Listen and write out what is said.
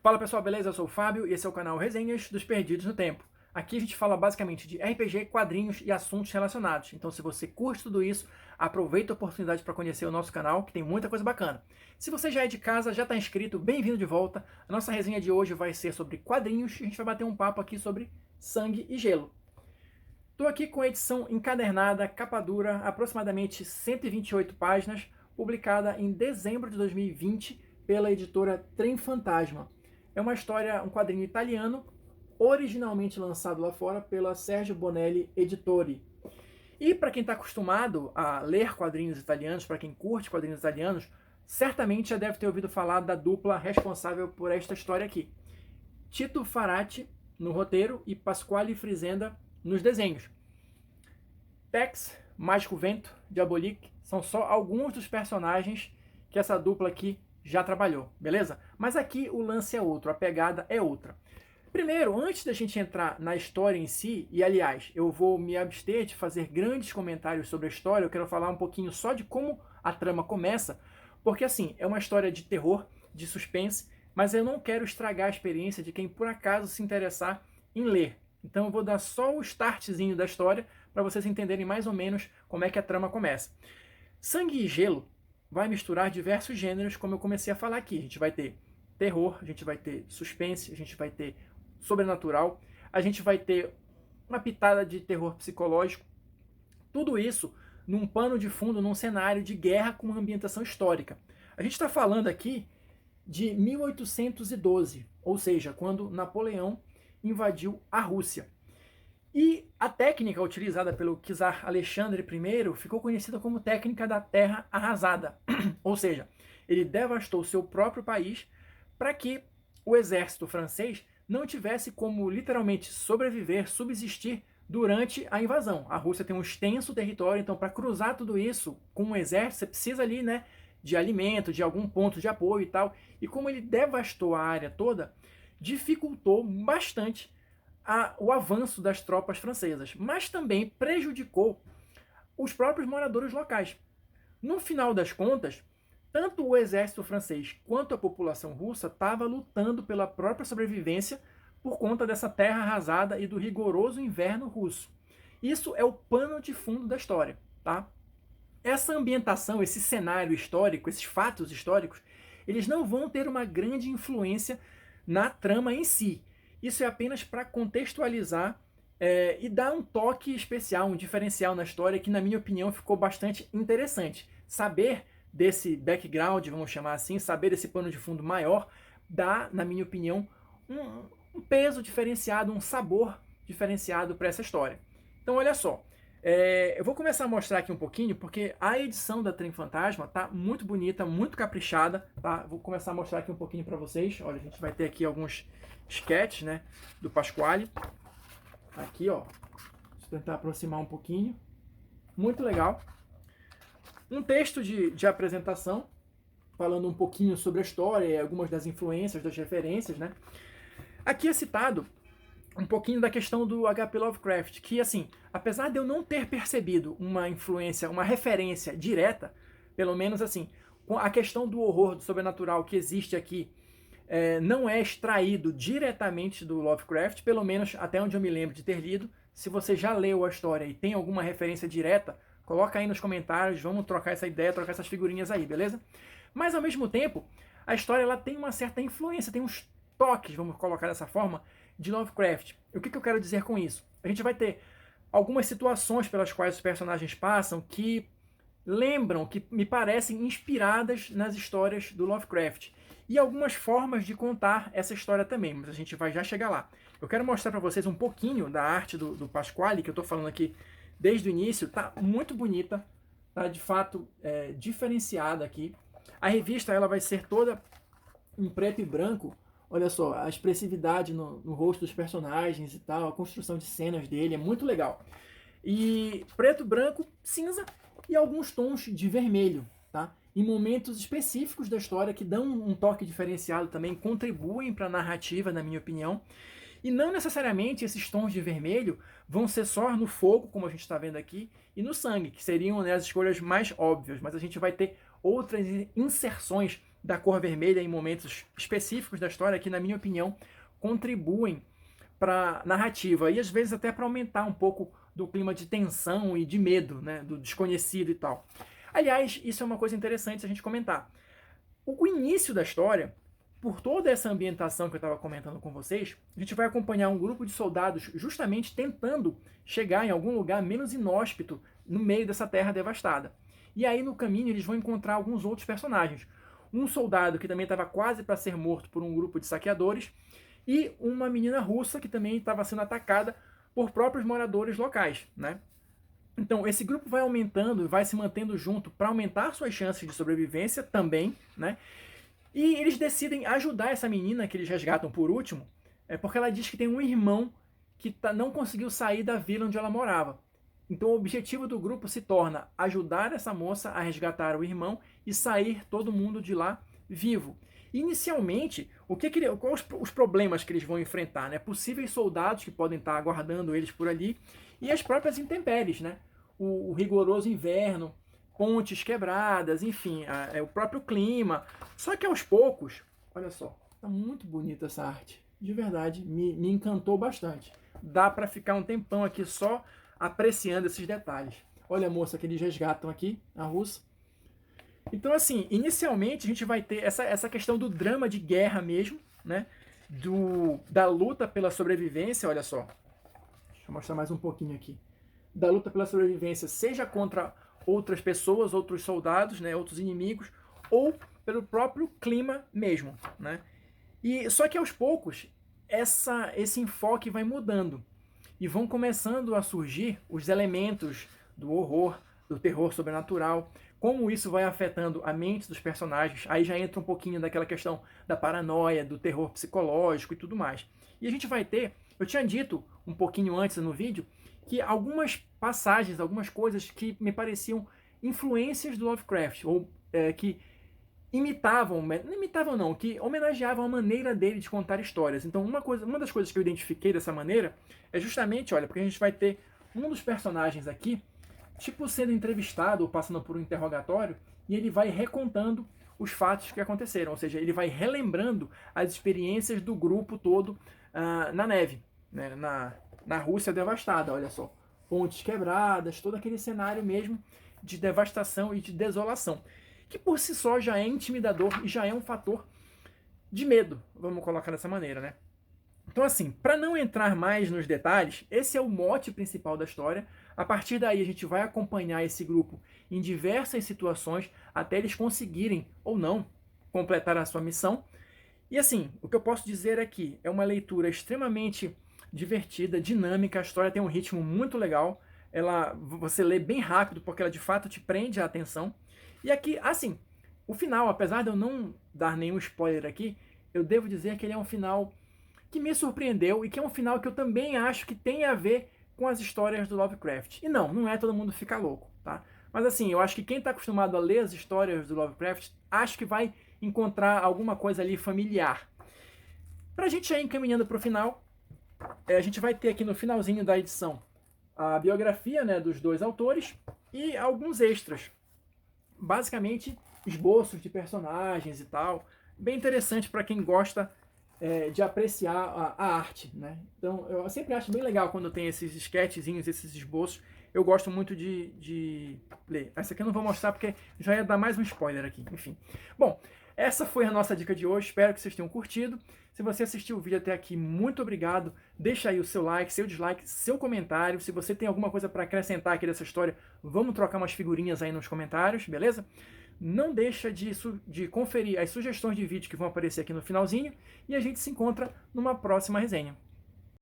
Fala pessoal, beleza? Eu sou o Fábio e esse é o canal Resenhas dos Perdidos no Tempo. Aqui a gente fala basicamente de RPG, quadrinhos e assuntos relacionados. Então se você curte tudo isso, aproveita a oportunidade para conhecer o nosso canal, que tem muita coisa bacana. Se você já é de casa, já está inscrito, bem-vindo de volta. A nossa resenha de hoje vai ser sobre quadrinhos e a gente vai bater um papo aqui sobre sangue e gelo. Estou aqui com a edição encadernada, capa dura, aproximadamente 128 páginas, publicada em dezembro de 2020 pela editora Trem Fantasma. É uma história, um quadrinho italiano, originalmente lançado lá fora pela Sergio Bonelli Editori. E para quem está acostumado a ler quadrinhos italianos, para quem curte quadrinhos italianos, certamente já deve ter ouvido falar da dupla responsável por esta história aqui. Tito Farati no roteiro e Pasquale Frisenda nos desenhos. Tex, Mágico Vento, Diabolique são só alguns dos personagens que essa dupla aqui já trabalhou, beleza? Mas aqui o lance é outro, a pegada é outra. Primeiro, antes da gente entrar na história em si, e aliás, eu vou me abster de fazer grandes comentários sobre a história, eu quero falar um pouquinho só de como a trama começa, porque assim, é uma história de terror, de suspense, mas eu não quero estragar a experiência de quem por acaso se interessar em ler. Então eu vou dar só o startzinho da história para vocês entenderem mais ou menos como é que a trama começa. Sangue e Gelo vai misturar diversos gêneros, como eu comecei a falar aqui. A gente vai ter terror, a gente vai ter suspense, a gente vai ter sobrenatural, a gente vai ter uma pitada de terror psicológico. Tudo isso num pano de fundo, num cenário de guerra com uma ambientação histórica. A gente está falando aqui de 1812, ou seja, quando Napoleão invadiu a Rússia. E a técnica utilizada pelo czar Alexandre I ficou conhecida como técnica da terra arrasada. Ou seja, ele devastou seu próprio país para que o exército francês não tivesse como literalmente sobreviver, subsistir durante a invasão. A Rússia tem um extenso território, então para cruzar tudo isso com um exército, você precisa ali, né, de alimento, de algum ponto de apoio e tal. E como ele devastou a área toda, dificultou bastante o avanço das tropas francesas, mas também prejudicou os próprios moradores locais. No final das contas, tanto o exército francês quanto a população russa estava lutando pela própria sobrevivência por conta dessa terra arrasada e do rigoroso inverno russo. Isso é o pano de fundo da história, tá? Essa ambientação, esse cenário histórico, esses fatos históricos, eles não vão ter uma grande influência na trama em si. Isso é apenas para contextualizar e dar um toque especial, um diferencial na história que, na minha opinião, ficou bastante interessante. Saber desse background, vamos chamar assim, saber desse pano de fundo maior, dá, na minha opinião, um peso diferenciado, um sabor diferenciado para essa história. Então, olha só. Eu vou começar a mostrar aqui um pouquinho, porque a edição da Trem Fantasma tá muito bonita, muito caprichada, tá? Vou começar a mostrar aqui um pouquinho para vocês. Olha, a gente vai ter aqui alguns sketches, né, do Pasquale. Aqui, ó. Deixa eu tentar aproximar um pouquinho. Muito legal. Um texto de apresentação, falando um pouquinho sobre a história e algumas das influências, das referências, né? Aqui é citado um pouquinho da questão do H.P. Lovecraft, que assim, apesar de eu não ter percebido uma influência, uma referência direta, pelo menos assim, a questão do horror, do sobrenatural que existe aqui, não é extraído diretamente do Lovecraft, pelo menos até onde eu me lembro de ter lido. Se você já leu a história e tem alguma referência direta, coloca aí nos comentários, vamos trocar essa ideia, trocar essas figurinhas aí, beleza? Mas ao mesmo tempo, a história ela tem uma certa influência, tem uns toques, vamos colocar dessa forma, de Lovecraft. O que eu quero dizer com isso? A gente vai ter algumas situações pelas quais os personagens passam que lembram, que me parecem inspiradas nas histórias do Lovecraft. E algumas formas de contar essa história também, mas a gente vai já chegar lá. Eu quero mostrar para vocês um pouquinho da arte do Pasquale, que eu estou falando aqui desde o início. Tá muito bonita, tá de fato diferenciada aqui. A revista ela vai ser toda em preto e branco. Olha só, a expressividade no rosto dos personagens e tal, a construção de cenas dele é muito legal. E preto, branco, cinza e alguns tons de vermelho, tá? Em momentos específicos da história que dão um toque diferenciado também, contribuem para a narrativa, na minha opinião. E não necessariamente esses tons de vermelho vão ser só no fogo, como a gente está vendo aqui, e no sangue, que seriam, né, as escolhas mais óbvias, mas a gente vai ter outras inserções da cor vermelha em momentos específicos da história que, na minha opinião, contribuem para a narrativa e às vezes até para aumentar um pouco do clima de tensão e de medo, né, do desconhecido e tal. Aliás, isso é uma coisa interessante a gente comentar. O início da história, por toda essa ambientação que eu estava comentando com vocês, a gente vai acompanhar um grupo de soldados justamente tentando chegar em algum lugar menos inóspito no meio dessa terra devastada. E aí no caminho eles vão encontrar alguns outros personagens. Um soldado que também estava quase para ser morto por um grupo de saqueadores e uma menina russa que também estava sendo atacada por próprios moradores locais, né? Então, esse grupo vai aumentando e vai se mantendo junto para aumentar suas chances de sobrevivência também, né? E eles decidem ajudar essa menina que eles resgatam por último, porque ela diz que tem um irmão que não conseguiu sair da vila onde ela morava. Então, o objetivo do grupo se torna ajudar essa moça a resgatar o irmão e sair todo mundo de lá vivo. Inicialmente, quais os problemas que eles vão enfrentar, né? Possíveis soldados que podem estar aguardando eles por ali e as próprias intempéries, né? O rigoroso inverno, pontes quebradas, enfim, o próprio clima. Só que aos poucos, olha só, tá muito bonita essa arte. De verdade, me encantou bastante. Dá para ficar um tempão aqui só apreciando esses detalhes. Olha a moça que eles resgatam aqui, a russa. Então, assim, inicialmente a gente vai ter essa questão do drama de guerra mesmo, né? Da luta pela sobrevivência, olha só. Deixa eu mostrar mais um pouquinho aqui. Da luta pela sobrevivência, seja contra outras pessoas, outros soldados, né? Outros inimigos, ou pelo próprio clima mesmo, né? E só que aos poucos, esse enfoque vai mudando. E vão começando a surgir os elementos do horror, do terror sobrenatural, como isso vai afetando a mente dos personagens. Aí já entra um pouquinho daquela questão da paranoia, do terror psicológico e tudo mais. E a gente vai ter, eu tinha dito um pouquinho antes no vídeo, que algumas passagens, algumas coisas que me pareciam influências do Lovecraft, ou que imitavam, não imitavam não, que homenageavam a maneira dele de contar histórias. Então uma das coisas que eu identifiquei dessa maneira é justamente, olha, porque a gente vai ter um dos personagens aqui, tipo sendo entrevistado ou passando por um interrogatório, e ele vai recontando os fatos que aconteceram, ou seja, ele vai relembrando as experiências do grupo todo na neve, né, na Rússia devastada, olha só. Pontes quebradas, todo aquele cenário mesmo de devastação e de desolação, que por si só já é intimidador e já é um fator de medo, vamos colocar dessa maneira, né? Então, assim, para não entrar mais nos detalhes, esse é o mote principal da história. A partir daí, a gente vai acompanhar esse grupo em diversas situações até eles conseguirem, ou não, completar a sua missão. E, assim, o que eu posso dizer é que é uma leitura extremamente divertida, dinâmica, a história tem um ritmo muito legal. Você lê bem rápido, porque ela de fato te prende a atenção. E aqui, assim, o final, apesar de eu não dar nenhum spoiler aqui, eu devo dizer que ele é um final que me surpreendeu e que é um final que eu também acho que tem a ver com as histórias do Lovecraft. E não é todo mundo ficar louco, tá? Mas assim, eu acho que quem está acostumado a ler as histórias do Lovecraft, acho que vai encontrar alguma coisa ali familiar. Pra gente já ir encaminhando pro final, a gente vai ter aqui no finalzinho da edição a biografia, né, dos dois autores e alguns extras. Basicamente, esboços de personagens e tal. Bem interessante para quem gosta de apreciar a arte, né? Então, eu sempre acho bem legal quando tem esses sketchzinhos, esses esboços. Eu gosto muito de ler. Essa aqui eu não vou mostrar porque já ia dar mais um spoiler aqui. Enfim. Bom, essa foi a nossa dica de hoje. Espero que vocês tenham curtido. Se você assistiu o vídeo até aqui, muito obrigado. Deixa aí o seu like, seu dislike, seu comentário. Se você tem alguma coisa para acrescentar aqui dessa história, vamos trocar umas figurinhas aí nos comentários, beleza? Não deixa de conferir as sugestões de vídeo que vão aparecer aqui no finalzinho. E a gente se encontra numa próxima resenha.